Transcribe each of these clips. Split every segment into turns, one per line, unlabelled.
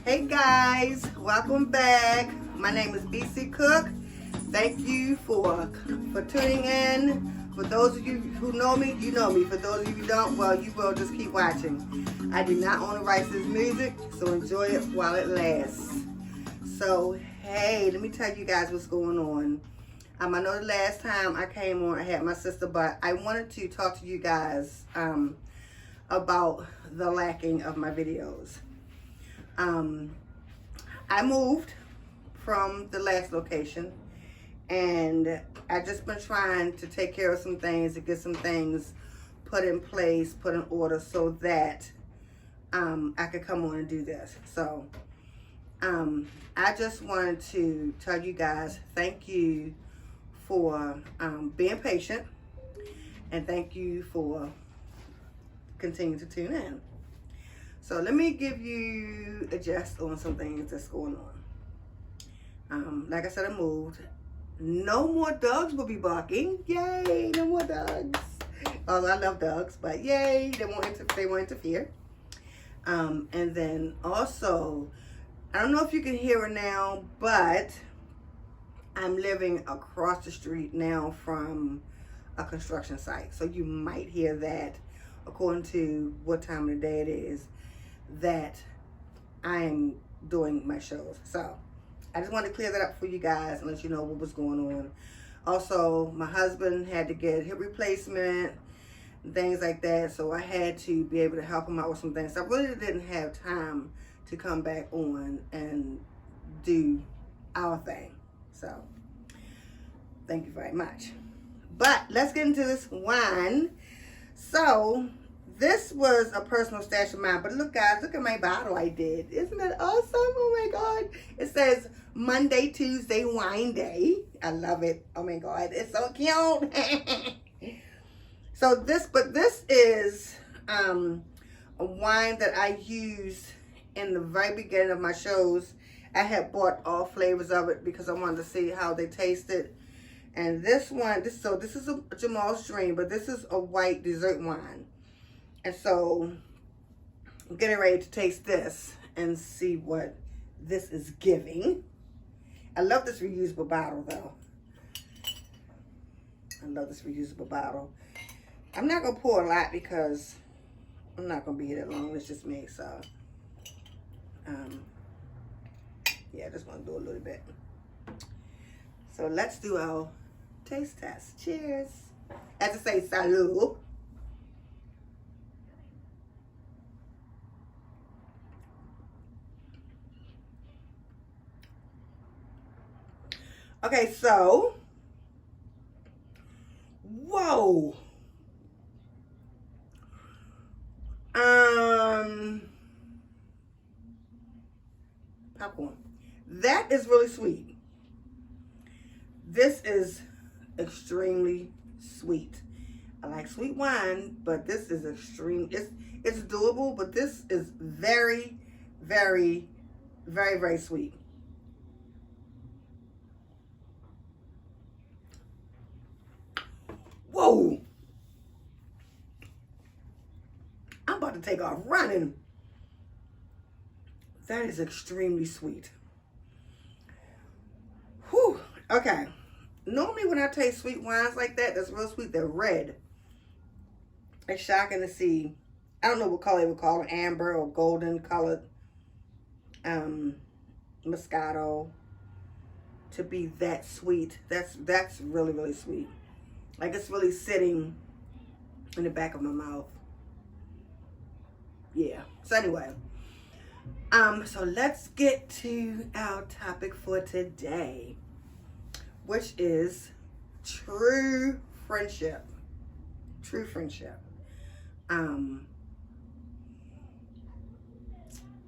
Hey guys, welcome back. My name is BC Cook. Thank you for tuning in. For those of you who know me, you know me. For those of you who don't, well, you will just keep watching. I do not own the rights to this music, so enjoy it while it lasts. So, hey, let me tell you guys what's going on. I know the last time I came on, I had my sister, but I wanted to talk to you guys about the lacking of my videos. I moved from the last location, and I just been trying to take care of some things, to get some things put in place, put in order, so that I could come on and do this. So I just wanted to tell you guys thank you for being patient, and thank you for continuing to tune in. So let me give you a gist on some things that's going on. Like I said, I moved. No more dogs will be barking. Yay, no more dogs. Although I love dogs, but yay, they won't interfere. And then also, I don't know if you can hear it now, but I'm living across the street now from a construction site. So you might hear that, according to what time of the day it is, that I'm doing my shows. So I just wanted to clear that up for you guys and let you know what was going on. Also, my husband had to get hip replacement, things like that, so I had to be able to help him out with some things. I really didn't have time to come back on and do our thing. So thank you very much. But let's get into this wine. So this was a personal stash of mine, but look guys, look at my bottle I did. Isn't that awesome? Oh my God. It says Monday, Tuesday, Wine Day. I love it. Oh my God, it's so cute. So this is a wine that I used in the very beginning of my shows. I had bought all flavors of it because I wanted to see how they tasted. And this one, this is a Jamal's Dream, but this is a white dessert wine. And so I'm getting ready to taste this and see what this is giving. I love this reusable bottle though. I love this reusable bottle. I'm not going to pour a lot because I'm not going to be here that long. It's just me. So, yeah, I just want to do a little bit. So let's do our taste test. Cheers. As I say, salud. Okay, so, whoa. Popcorn. That is really sweet. This is extremely sweet. I like sweet wine, but this is extreme. It's doable, but this is very, very, very, very sweet. Whoa! I'm about to take off running. That is extremely sweet. Whew. Okay. Normally when I taste sweet wines like that, that's real sweet, they're red. It's shocking to see. I don't know what color they would call it, amber or golden colored Moscato, to be that sweet. That's really, really sweet. Like it's really sitting in the back of my mouth. Yeah. So anyway, so let's get to our topic for today, which is true friendship. True friendship. A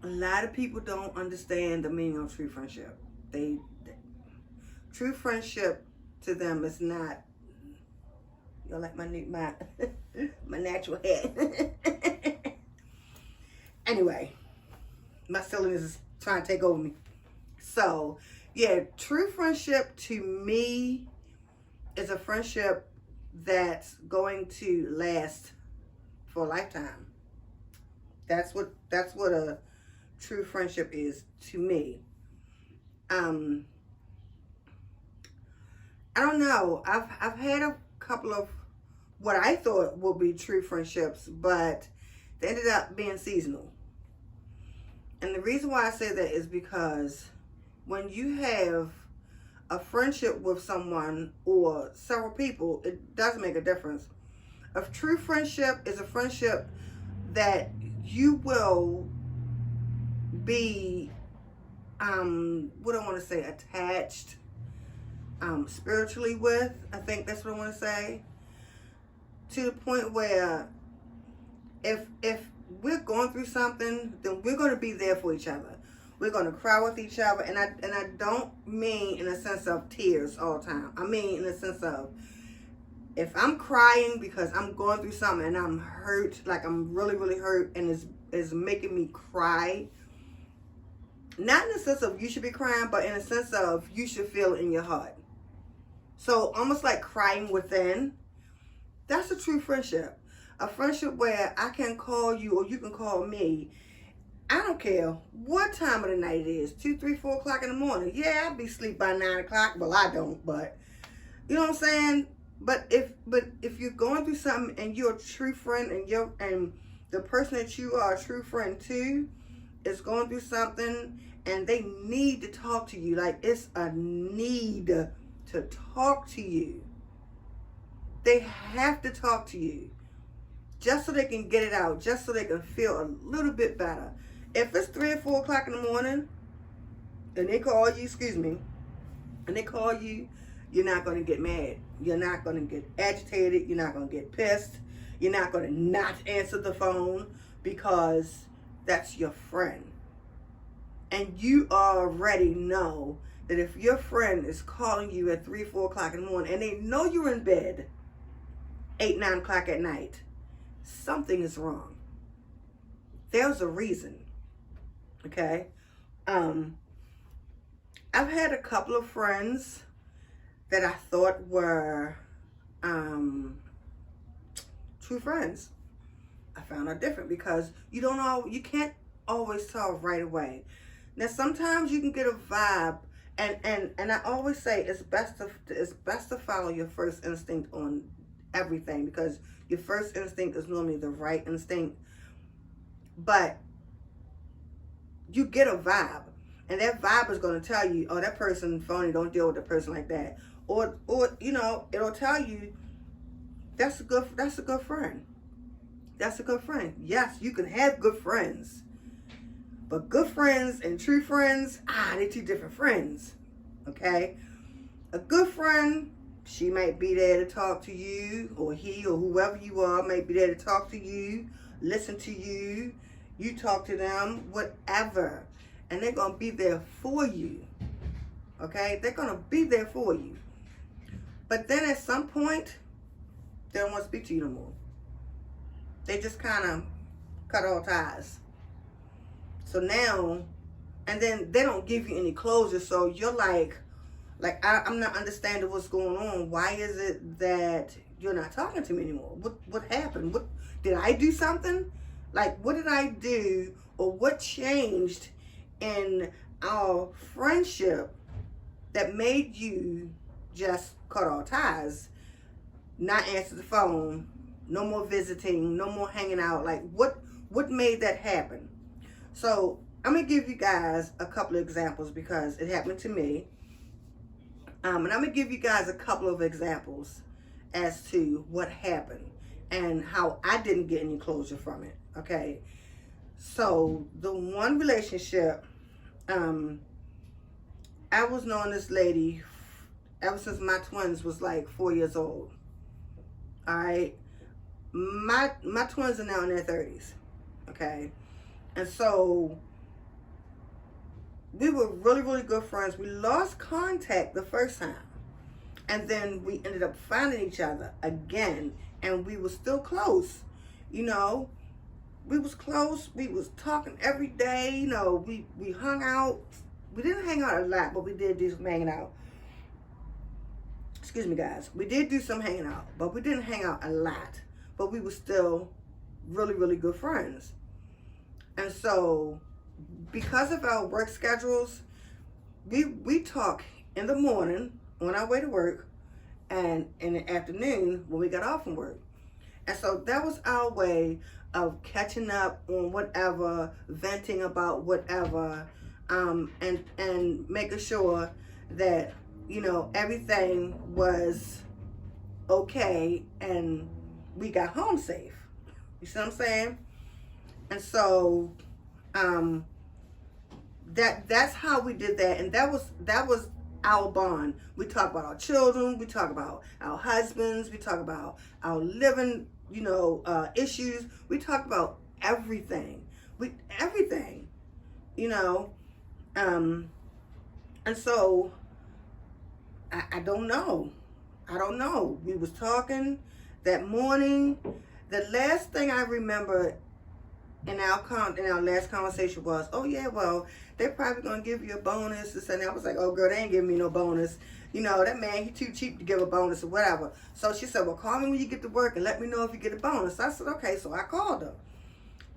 lot of people don't understand the meaning of true friendship. True friendship to them is not, you know, like my my natural head. Anyway, my silliness is trying to take over me. So, yeah, true friendship to me is a friendship that's going to last for a lifetime. That's what a true friendship is to me. I don't know. I've had a couple of what I thought would be true friendships, but they ended up being seasonal. And the reason why I say that is because when you have a friendship with someone or several people, it does make a difference. A true friendship is a friendship that you will be, what do I want to say, attached spiritually with. I think that's what I want to say. To the point where if we're going through something, then we're going to be there for each other. We're going to cry with each other. And I don't mean in a sense of tears all the time. I mean in the sense of, if I'm crying because I'm going through something and I'm hurt, like I'm really, really hurt, and it's making me cry, not in the sense of you should be crying, but in the sense of you should feel it in your heart. So almost like crying within. That's a true friendship. A friendship where I can call you or you can call me. I don't care what time of the night it is, 2, 3, 4 o'clock in the morning. Yeah, I'll be asleep by 9 o'clock. Well, I don't, but you know what I'm saying? But if you're going through something and you're a true friend and the person that you are a true friend to is going through something and they need to talk to you, like it's a need to talk to you. They have to talk to you just so they can get it out, just so they can feel a little bit better. If it's 3 or 4 o'clock in the morning and they call you, and they call you, you're not going to get mad. You're not going to get agitated. You're not going to get pissed. You're not going to not answer the phone because that's your friend. And you already know that if your friend is calling you at 3, 4 o'clock in the morning and they know you're in bed 8, 9 o'clock at night, something is wrong. There's a reason. Okay? I've had a couple of friends that I thought were true friends. I found out different because you can't always tell right away. Now sometimes you can get a vibe, and I always say it's best to follow your first instinct on everything, because your first instinct is normally the right instinct. But you get a vibe, and that vibe is going to tell you, oh, that person phony, don't deal with a person like that. Or it'll tell you that's a good friend. That's a good friend. Yes, you can have good friends. But good friends and true friends, they're two different friends. Okay? A good friend, she might be there to talk to you, or he or whoever you are might be there to talk to you, listen to you, you talk to them, whatever. And they're going to be there for you. Okay? They're going to be there for you. But then at some point, they don't want to speak to you no more. They just kind of cut all ties. So now, and then they don't give you any closure. So you're like I'm not understanding what's going on. Why is it that you're not talking to me anymore? What happened? What did I do something? Like, what did I do, or what changed in our friendship that made you just cut all ties, not answer the phone, no more visiting, no more hanging out? Like, what made that happen? So I'm going to give you guys a couple of examples because it happened to me. And I'm going to give you guys a couple of examples as to what happened and how I didn't get any closure from it. Okay. So the one relationship, I was knowing this lady ever since my twins was like 4 years old. All right. My twins are now in their 30s. Okay. And so we were really, really good friends. We lost contact the first time. And then we ended up finding each other again. And we were still close. You know, we was close. We was talking every day. You know, we hung out. We didn't hang out a lot, but we did do some hanging out. Excuse me, guys. We did do some hanging out, but we didn't hang out a lot. But we were still really, really good friends. And so because of our work schedules, we talk in the morning on our way to work and in the afternoon when we got off from work. And so that was our way of catching up on whatever, venting about whatever, and making sure that, everything was okay and we got home safe. You see what I'm saying? And so that's how we did that, and that was our bond. We talk about our children, we talk about our husbands, we talk about our living, issues. We talk about everything. Everything, and so I don't know. We was talking that morning. The last thing I remember in our last conversation was, oh yeah, well, they're probably gonna give you a bonus. And I was like, oh girl, they ain't giving me no bonus. That man, he too cheap to give a bonus or whatever. So she said, well, call me when you get to work and let me know if you get a bonus. I said, okay. So I called her.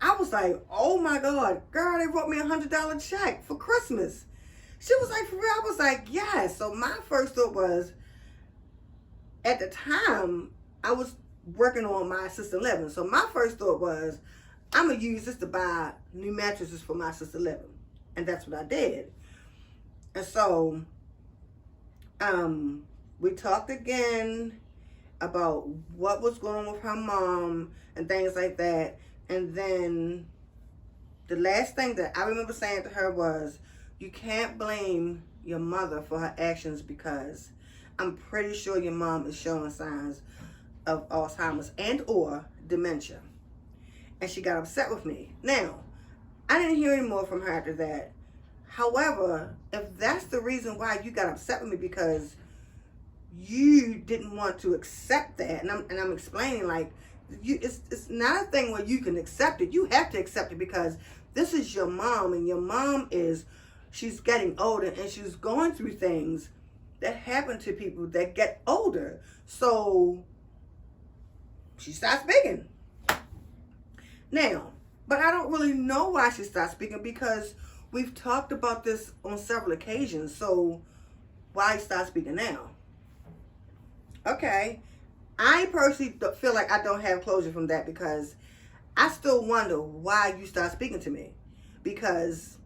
I was like, oh my God, girl, they wrote me $100 check for Christmas. She was like, for real? I was like, yes. So my first thought was, at the time, I was working on my assisted living. So my first thought was, I'm going to use this to buy new mattresses for my assisted living. And that's what I did. And so we talked again about what was going on with her mom and things like that. And then the last thing that I remember saying to her was, you can't blame your mother for her actions because I'm pretty sure your mom is showing signs of Alzheimer's and or dementia. And she got upset with me. Now, I didn't hear any more from her after that. However, if that's the reason why you got upset with me because you didn't want to accept that, and I'm explaining like, it's not a thing where you can accept it. You have to accept it because this is your mom, and your mom she's getting older and she's going through things that happen to people that get older. So she stopped speaking. Now, but I don't really know why she stopped speaking because we've talked about this on several occasions. So why stop speaking now? Okay. I personally feel like I don't have closure from that because I still wonder why you stopped speaking to me, because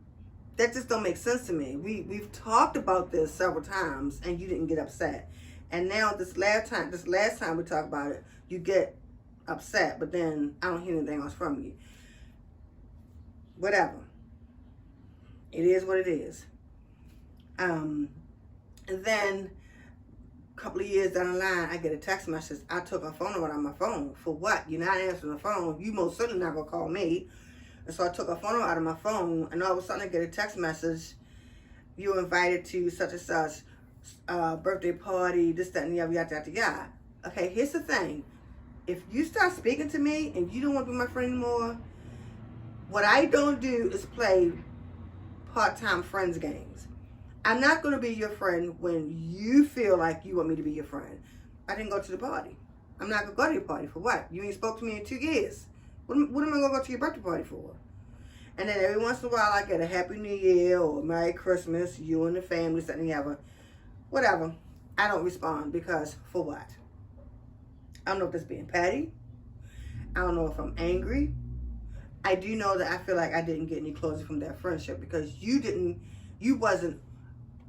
that just don't make sense to me. We've talked about this several times and you didn't get upset. And now this last time we talk about it, you get upset, but then I don't hear anything else from you. Whatever. It is what it is. And then a couple of years down the line, I get a text message. I took her phone number out of my phone. For what? You're not answering the phone. You most certainly not gonna call me. And so I took her phone number out of my phone, and all of a sudden I get a text message. You were invited to such and such birthday party, this, that, and the other, yada, yada, yada. Okay, here's the thing. If you start speaking to me and you don't want to be my friend anymore, what I don't do is play part-time friends games. I'm not going to be your friend when you feel like you want me to be your friend. I didn't go to the party. I'm not going to go to your party. For what? You ain't spoke to me in 2 years. What am I going to go to your birthday party for? And then every once in a while I get a Happy New Year or Merry Christmas, you and the family, something the other. Whatever. I don't respond because for what? I don't know if that's being petty. I don't know if I'm angry. I do know that I feel like I didn't get any closer from that friendship because you wasn't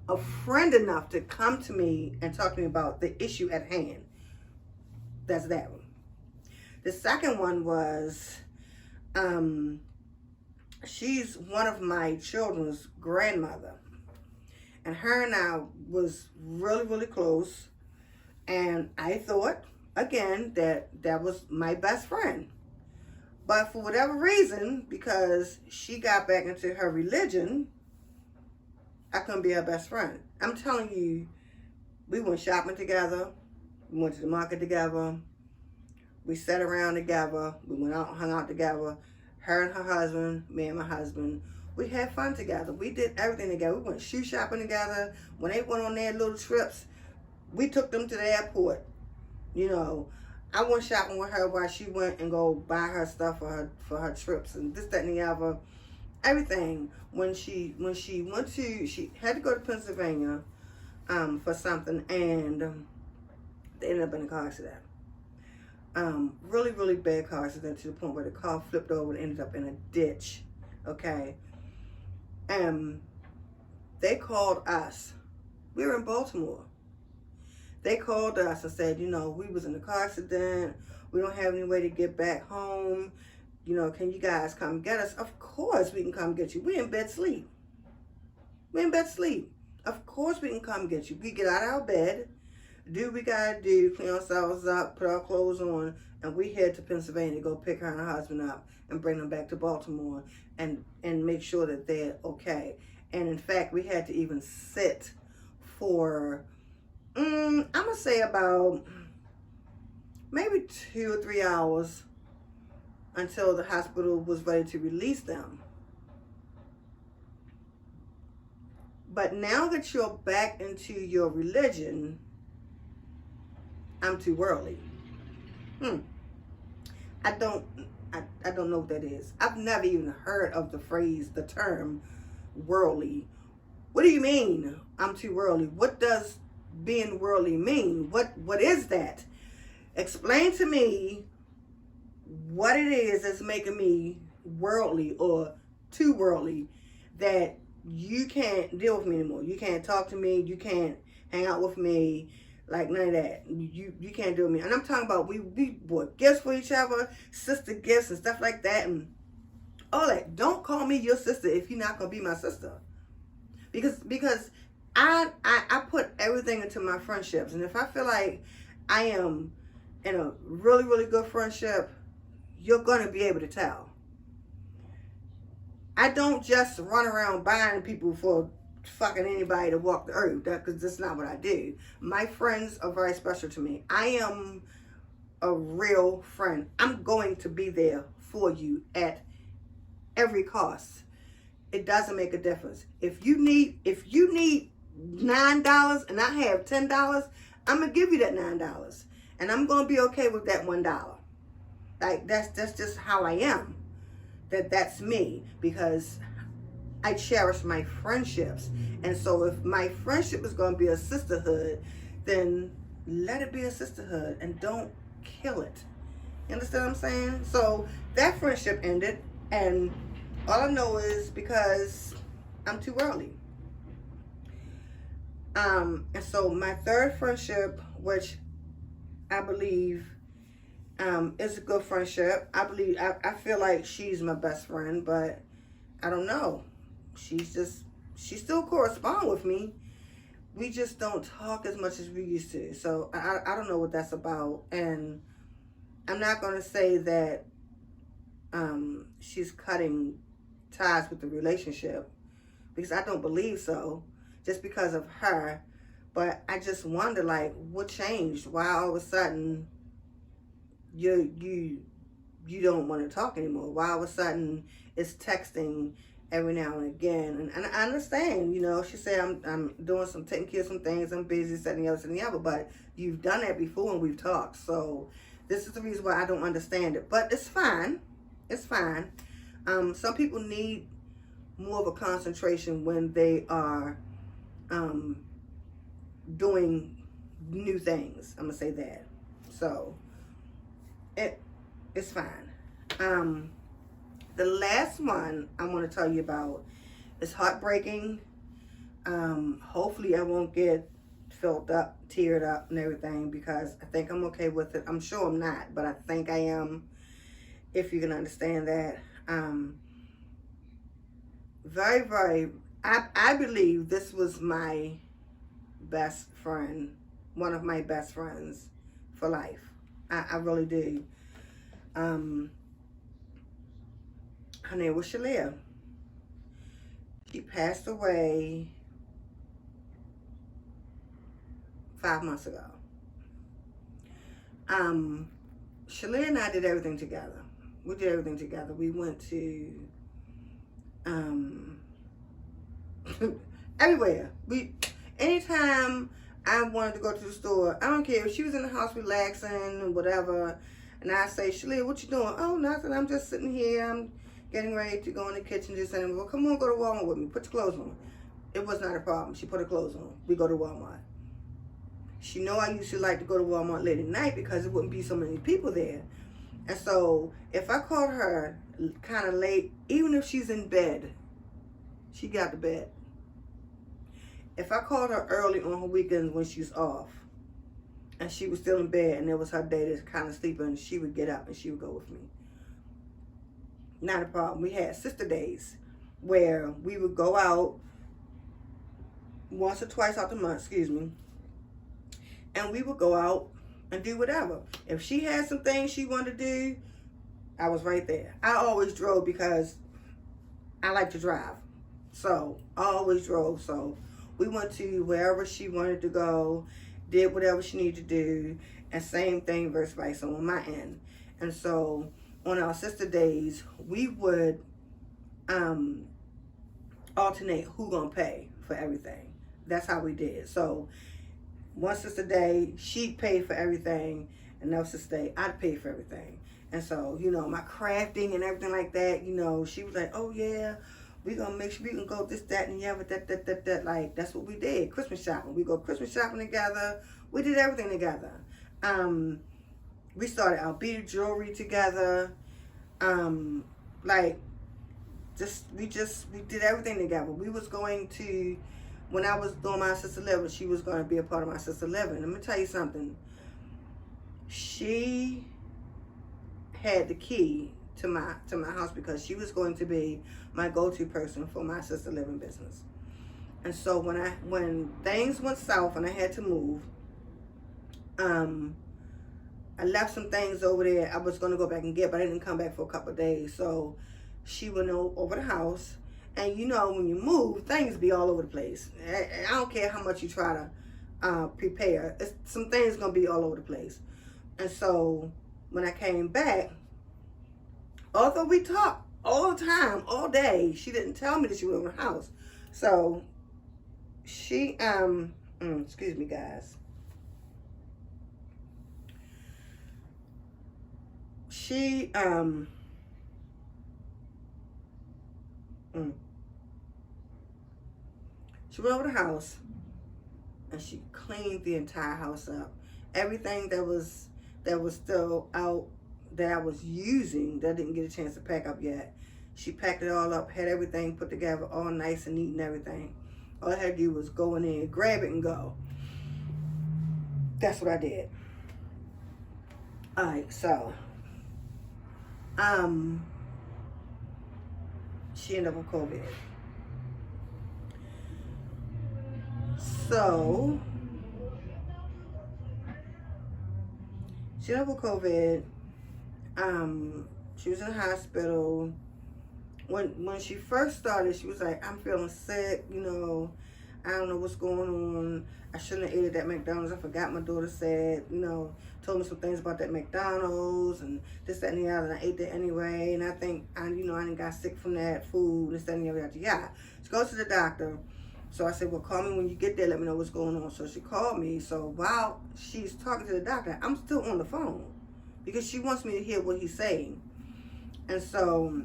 a friend enough to come to me and talk to me about the issue at hand. That's that one. The second one was, she's one of my children's grandmother. And her and I was really, really close. And I thought, again, that was my best friend. But for whatever reason, because she got back into her religion, I couldn't be her best friend. I'm telling you, we went shopping together. We went to the market together. We sat around together. We went out and hung out together. Her and her husband, me and my husband. We had fun together. We did everything together. We went shoe shopping together. When they went on their little trips, we took them to the airport. I went shopping with her while she went and go buy her stuff for her trips and this, that, and the other. everything. When she she had to go to Pennsylvania for something, and they ended up in a car accident. Really, really bad car accident, to the point where the car flipped over and ended up in a ditch. Okay. They called us. We were in Baltimore. They called us and said, we was in a car accident. We don't have any way to get back home. Can you guys come get us? Of course we can come get you. We in bed sleep. Of course we can come get you. We get out of our bed, do what we gotta do, clean ourselves up, put our clothes on, and we head to Pennsylvania to go pick her and her husband up and bring them back to Baltimore and make sure that they're okay. And in fact, we had to even sit for, I'm gonna say about maybe 2 or 3 hours until the hospital was ready to release them. But now that you're back into your religion, I'm too worldly. I don't know what that is. I've never even heard of the phrase, the term worldly. What do you mean, I'm too worldly? What does being worldly mean? What is that? Explain to me what it is that's making me worldly or too worldly, that you can't deal with me anymore. You can't talk to me. You can't hang out with me. Like, none of that. You can't do with me. And I'm talking about we bought gifts for each other, sister gifts and stuff like that, and all that. Don't call me your sister if you're not gonna be my sister. Because I put everything into my friendships, and if I feel like I am in a really, really good friendship, you're gonna be able to tell. I don't just run around buying people for fucking anybody to walk the earth, because that's not what I do. My friends are very special to me. I am a real friend. I'm going to be there for you at every cost. It doesn't make a difference. If you need $9 and I have $10, I'm gonna give you that $9, and I'm gonna be okay with that $1. Like, that's just how I am. That's me, because I cherish my friendships. And so if my friendship is going to be a sisterhood, then let it be a sisterhood and don't kill it. You understand what I'm saying? So that friendship ended, and all I know is because I'm too early. And so my third friendship, which I believe is a good friendship. I feel like she's my best friend, but I don't know. She still corresponds with me. We just don't talk as much as we used to. So I don't know what that's about. And I'm not going to say that she's cutting ties with the relationship, because I don't believe so, just because of her. But I just wonder, like, what changed? Why all of a sudden you don't want to talk anymore? Why all of a sudden it's texting every now and again? And I understand, she said I'm doing taking care of some things, I'm busy, setting the other and the other, but you've done that before and we've talked. So this is the reason why I don't understand it. But it's fine. It's fine. Some people need more of a concentration when they are doing new things. I'm gonna say that. So it's fine. The last one I want to tell you about is heartbreaking. Hopefully I won't get filled up, teared up and everything, because I think I'm okay with it. I'm sure I'm not, but I think I am, if you can understand that. Very, very, I believe this was my best friend, one of my best friends for life. I really do. Her name was Shalia. She passed away 5 months ago. Shalia and I did everything together. We did everything together. We went to everywhere. Anytime I wanted to go to the store, I don't care if she was in the house relaxing or whatever, and I say, Shalia, what you doing? Oh, nothing. I'm just sitting here. I'm getting ready to go in the kitchen, just saying, well, come on, go to Walmart with me. Put your clothes on. It was not a problem. She put her clothes on. We go to Walmart. She know I used to like to go to Walmart late at night because it wouldn't be so many people there. And so if I called her kind of late, even if she's in bed, she got to bed. If I called her early on her weekends when she's off, and she was still in bed and it was her day to kind of sleep in, she would get up and she would go with me. Not a problem. We had sister days where we would go out once or twice out the month, and we would go out and do whatever. If she had some things she wanted to do, I was right there. I always drove because I like to drive. So I always drove. So we went to wherever she wanted to go, did whatever she needed to do, and same thing versus vice on my end. And so on our sister days, we would alternate who gonna pay for everything. That's how we did. So one sister day, she'd pay for everything, and another sister day, I'd pay for everything. And so, you know, my crafting and everything like that, you know, she was like, oh yeah, we gonna make sure we can go this, that, and yeah, but that, like, that's what we did. Christmas shopping. We go Christmas shopping together. We did everything together. We started our beaded jewelry together. Like, we did everything together. We was going to, when I was doing my sister living, she was going to be a part of my sister living. Let me tell you something. She had the key to my house because she was going to be my go-to person for my sister living business. And so when things went south and I had to move, I left some things over there I was going to go back and get, but I didn't come back for a couple of days. So she went over the house. And you know, when you move, things be all over the place. I don't care how much you try to prepare. Some things going to be all over the place. And so when I came back, although we talked all the time, all day, she didn't tell me that she was over the house. So she, excuse me, guys. She, she went over the house and she cleaned the entire house up. Everything that was still out that I was using that I didn't get a chance to pack up yet, she packed it all up, had everything put together, all nice and neat and everything. All I had to do was go in there, grab it and go. That's what I did. All right, so she ended up with COVID. So she ended up with COVID. She was in the hospital. When she first started, she was like, I'm feeling sick, you know, I don't know what's going on. I shouldn't have ate at that McDonald's. I forgot my daughter said, you know, told me some things about that McDonald's and this, that, and the other. And I ate that anyway. And I think, I didn't got sick from that food, this, that, and the other. Yeah. She goes to the doctor. So I said, well, call me when you get there. Let me know what's going on. So she called me. So while she's talking to the doctor, I'm still on the phone because she wants me to hear what he's saying. And so,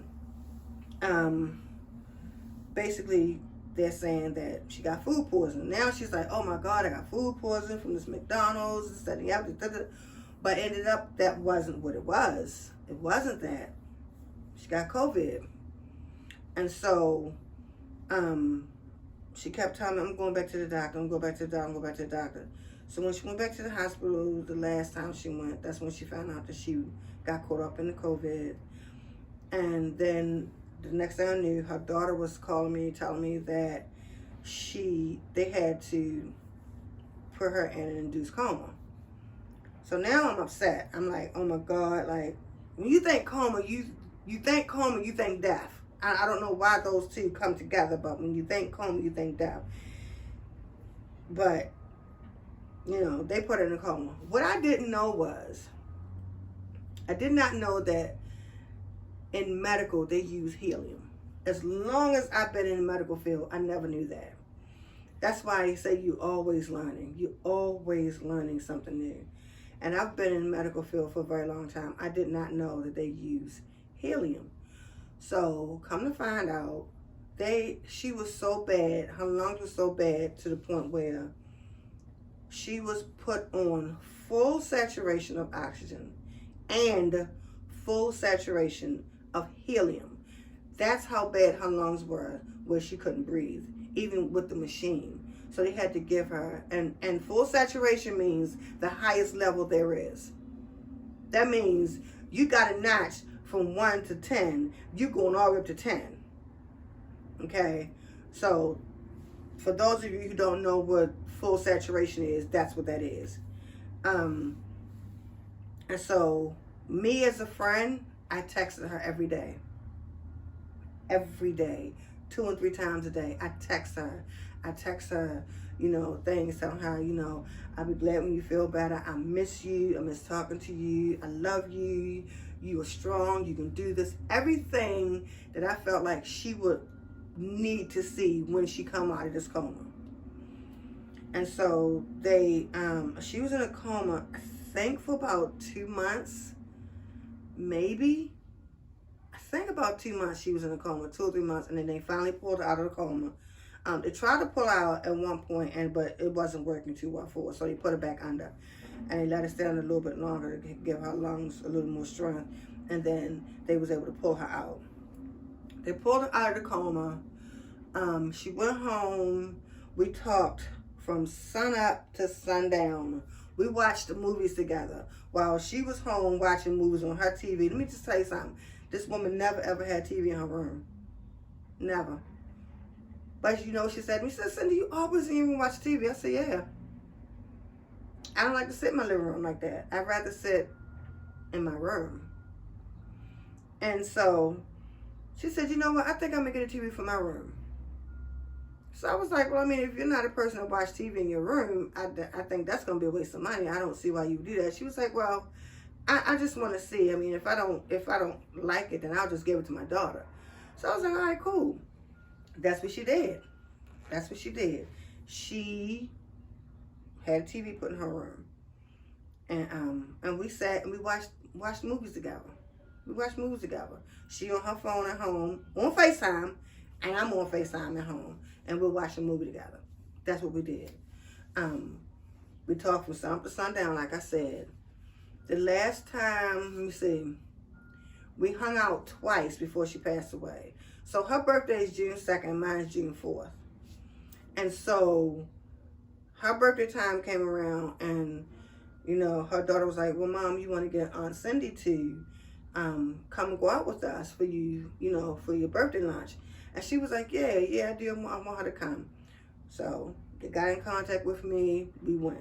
basically, they're saying that she got food poisoning. Now she's like, oh my God, I got food poisoning from this McDonald's, this, that, and the other. But ended up, that wasn't what it was. It wasn't that. She got COVID. And so, she kept telling me, I'm going back to the doctor, I'm going back to the doctor, I'm going back to the doctor. So when she went back to the hospital the last time she went, that's when she found out that she got caught up in the COVID. And then the next thing I knew, her daughter was calling me, telling me that they had to put her in an induced coma. So now I'm upset. I'm like, oh my God, like, when you think coma, you think coma, you think death. I don't know why those two come together, but when you think coma, you think death. But, you know, they put her in a coma. What I didn't know was, I did not know that in medical, they use helium. As long as I've been in the medical field, I never knew that. That's why I say you're always learning. You're always learning something new. And I've been in the medical field for a very long time. I did not know that they use helium. So come to find out, she was so bad, her lungs were so bad to the point where she was put on full saturation of oxygen and full saturation of helium. That's how bad her lungs were, where she couldn't breathe, even with the machine. So they had to give her, and full saturation means the highest level there is. That means you got a notch from 1 to 10, you're going all the way up to 10. Okay? So, for those of you who don't know what full saturation is, that's what that is. And so, me as a friend, I texted her every day. Every day. 2 and 3 times a day. I text her, things telling her, I'll be glad when you feel better. I miss you. I miss talking to you. I love you. You are strong. You can do this. Everything that I felt like she would need to see when she come out of this coma. And so she was in a coma, I think for about 2 months, maybe. I think about 2 months she was in a coma, 2 or 3 months, and then they finally pulled her out of the coma. They tried to pull her out at one point, but it wasn't working too well for her, so they put her back under. And they let her stay on a little bit longer to give her lungs a little more strength, and then they was able to pull her out. They pulled her out of the coma. She went home. We talked from sun up to sundown. We watched the movies together while she was home watching movies on her TV. Let me just tell you something. This woman never ever had TV in her room. Never. But she said to me, she said, Cindy, you always in your room watch TV. I said, yeah. I don't like to sit in my living room like that. I'd rather sit in my room. And so she said, you know what? I think I'm going to get a TV for my room. So I was like, well, I mean, if you're not a person that watch TV in your room, I think that's going to be a waste of money. I don't see why you would do that. She was like, well, I just want to see. I mean, if I don't like it, then I'll just give it to my daughter. So I was like, all right, cool. That's what she did. That's what she did. She had a TV put in her room. And we sat and we watched movies together. We watched movies together. She on her phone at home, on FaceTime, and I'm on FaceTime at home. And we'll watch a movie together. That's what we did. We talked from sun up to sundown, like I said. The last time, let me see, we hung out twice before she passed away. So her birthday is June 2nd, mine is June 4th. And so her birthday time came around and, her daughter was like, well, Mom, you want to get Aunt Cindy to come and go out with us for you, for your birthday lunch. And she was like, yeah, I do. I want her to come. So they got in contact with me. We went.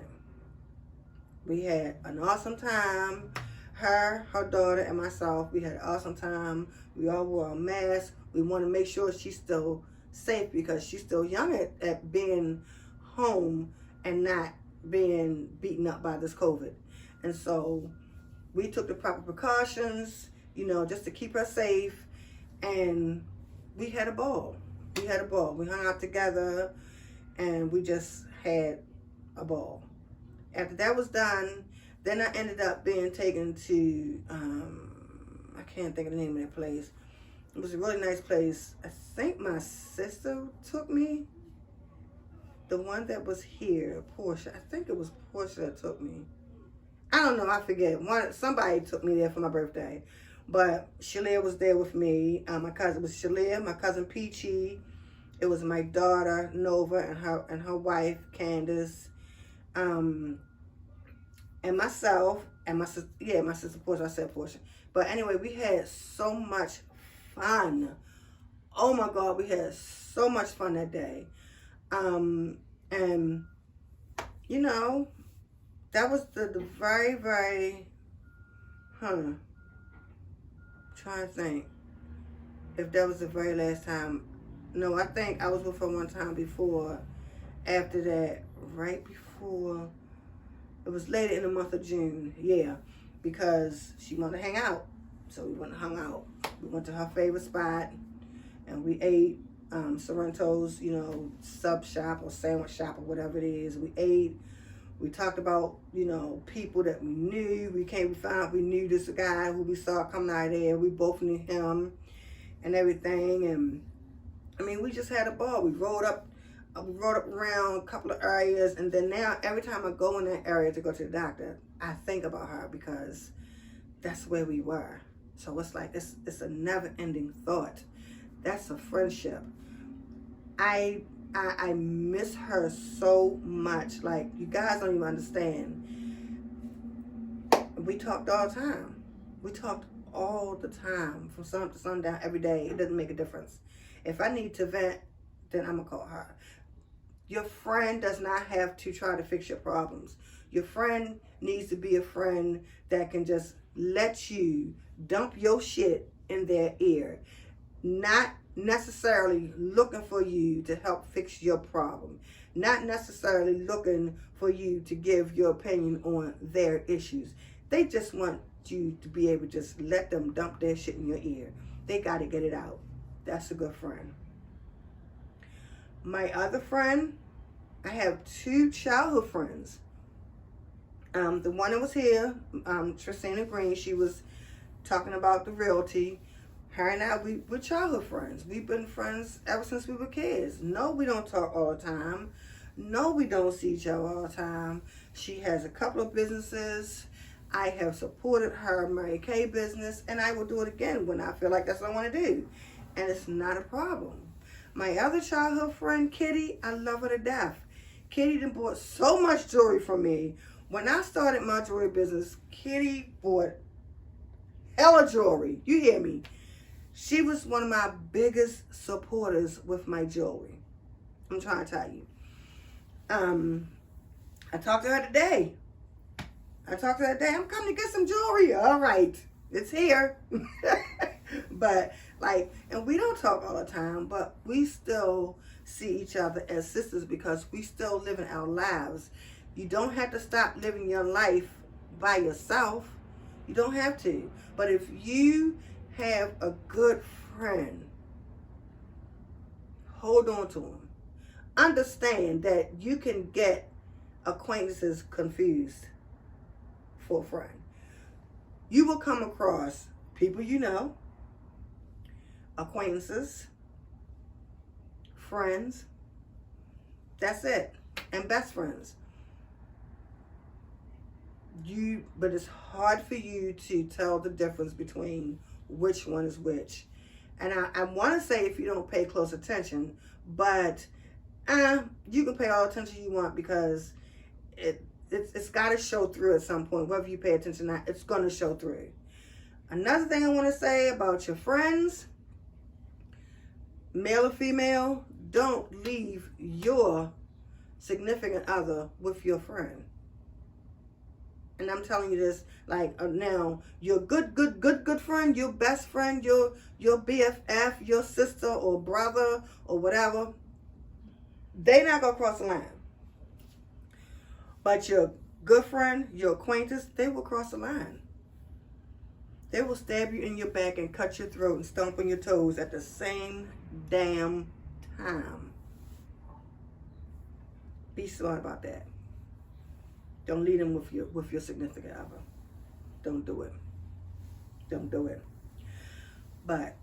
We had an awesome time. Her daughter, and myself, we had an awesome time. We all wore a mask. We want to make sure she's still safe because she's still young at being home and not being beaten up by this COVID. And so we took the proper precautions, just to keep her safe. And we had a ball. We hung out together and we just had a ball. After that was done, then I ended up being taken to, I can't think of the name of that place. It was a really nice place. I think my sister took me. The one that was here, Portia. I think it was Portia that took me. I don't know, I forget. Somebody took me there for my birthday. But Shalia was there with me. My cousin was Shalia, my cousin Peachy. It was my daughter Nova and her wife Candace, and myself and my sister. Yeah, my sister Portia. I said Portia. But anyway, we had so much fun. Oh my God, we had so much fun that day. And that was the very, very, trying to think if that was the very last time. No, I think I was with her one time before. After that, right before, it was later in the month of June. Yeah, because she wanted to hang out, so we went and hung out. We went to her favorite spot, and we ate Sorrento's, sub shop or sandwich shop or whatever it is. We ate. We talked about, people that we knew. We found out we knew this guy who we saw coming out of there. We both knew him. and everything. And I mean, we just had a ball. We rode up around a couple of areas, and then now every time I go in that area to go to the doctor, I think about her because that's where we were. So it's like it's a never-ending thought. That's a friendship. I miss her so much. Like, you guys don't even understand. We talked all the time. We talked all the time, from sun to sundown, every day. It doesn't make a difference. If I need to vent, then I'm gonna call her. Your friend does not have to try to fix your problems. Your friend needs to be a friend that can just let you dump your shit in their ear, not necessarily looking for you to help fix your problem, not necessarily looking for you to give your opinion on their issues. They just want you to be able to just let them dump their shit in your ear. They got to get it out. That's a good friend. My other friend, I have 2 childhood friends. The one that was here, Tristina Green, she was talking about the realty. Her and I, we're childhood friends. We've been friends ever since we were kids. No, we don't talk all the time. No, we don't see each other all the time. She has a couple of businesses. I have supported her Mary Kay business, and I will do it again when I feel like that's what I want to do. And it's not a problem. My other childhood friend, Kitty, I love her to death. Kitty done bought so much jewelry from me. When I started my jewelry business, Kitty bought hella jewelry. You hear me? She was one of my biggest supporters with my jewelry. I'm trying to tell you. I talked to her today. I'm coming to get some jewelry. All right. It's here. But, like, and we don't talk all the time, but we still see each other as sisters because we still living our lives. You don't have to stop living your life by yourself. You don't have to. But if you have a good friend, hold on to them. Understand that you can get acquaintances confused for a friend. You will come across people you know, acquaintances, friends, that's it, and best friends. But it's hard for you to tell the difference between which one is which. And I want to say if you don't pay close attention, but you can pay all the attention you want because it's got to show through at some point. Whether you pay attention or not, it's going to show through. Another thing I want to say about your friends, male or female, don't leave your significant other with your friend. And I'm telling you this, like, now, your good friend, your best friend, your BFF, your sister or brother or whatever, they not gonna cross the line. But your good friend, your acquaintance, they will cross the line. They will stab you in your back and cut your throat and stomp on your toes at the same damn time. Be smart about that. Don't lead them with your significant other. Don't do it. Don't do it. But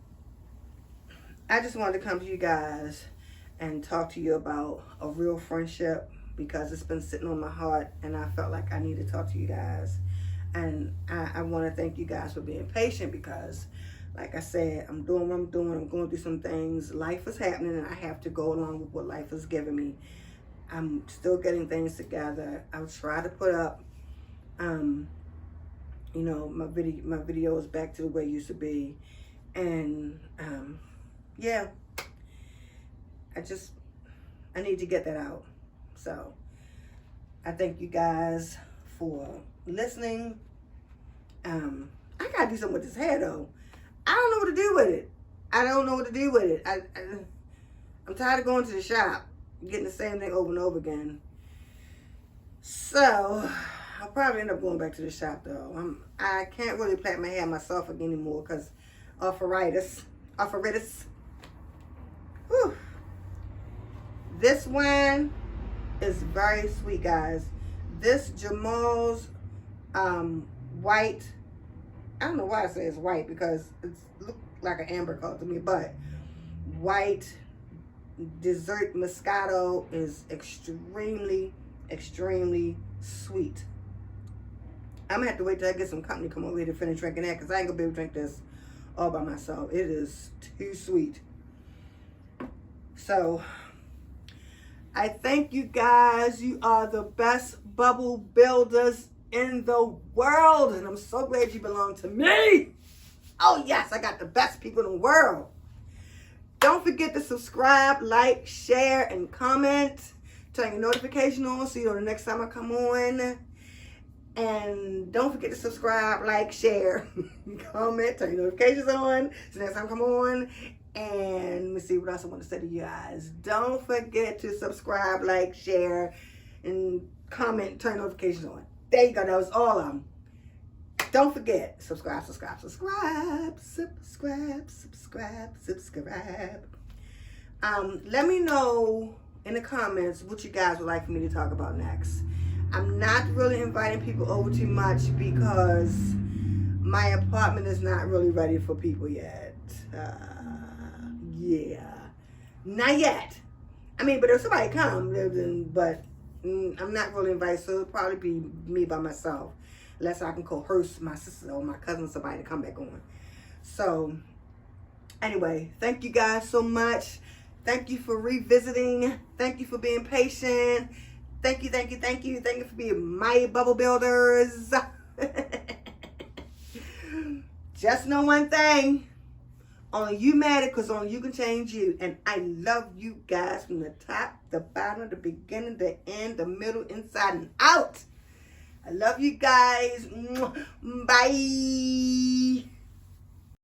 I just wanted to come to you guys and talk to you about a real friendship because it's been sitting on my heart and I felt like I need to talk to you guys. And I want to thank you guys for being patient because, like I said, I'm doing what I'm doing. I'm going through some things. Life is happening and I have to go along with what life is giving me. I'm still getting things together. I'll try to put up, my videos back to the way it used to be. And, yeah, I need to get that out. So, I thank you guys for listening. I gotta do something with this hair, though. I don't know what to do with it. I'm tired of going to the shop, getting the same thing over and over again. So, I'll probably end up going back to the shop, though. I can't really plait my hair myself again anymore because arthritis. Whew. This one is very sweet, guys. This Jamal's white. I don't know why I say it's white because like an amber color to me, but white dessert Moscato is extremely, extremely sweet. I'm gonna have to wait till I get some company to come over here to finish drinking that, because I ain't gonna be able to drink this all by myself. It is too sweet. So I thank you guys. You are the best bubble builders in the world, and I'm so glad you belong to me. Oh yes, I got the best people in the world. Don't forget to subscribe, like, share, and comment. Turn your notification on so you know the next time I come on. And don't forget to subscribe, like, share, comment, turn your notifications on so next time I come on. And let me see what else I want to say to you guys. Don't forget to subscribe, like, share, and comment, turn notifications on. There you go. That was all of them. Don't forget, subscribe. Let me know in the comments what you guys would like for me to talk about next. I'm not really inviting people over too much because my apartment is not really ready for people yet. Yeah, not yet. I mean, but if somebody comes, but I'm not really invited, so it'll probably be me by myself, unless I can coerce my sister or my cousin, somebody to come back on. So, anyway, thank you guys so much. Thank you for revisiting. Thank you for being patient. Thank you for being my bubble builders. Just know one thing. Only you matter, because only you can change you. And I love you guys from the top, the bottom, the beginning, the end, the middle, inside, and out. I love you guys. Bye.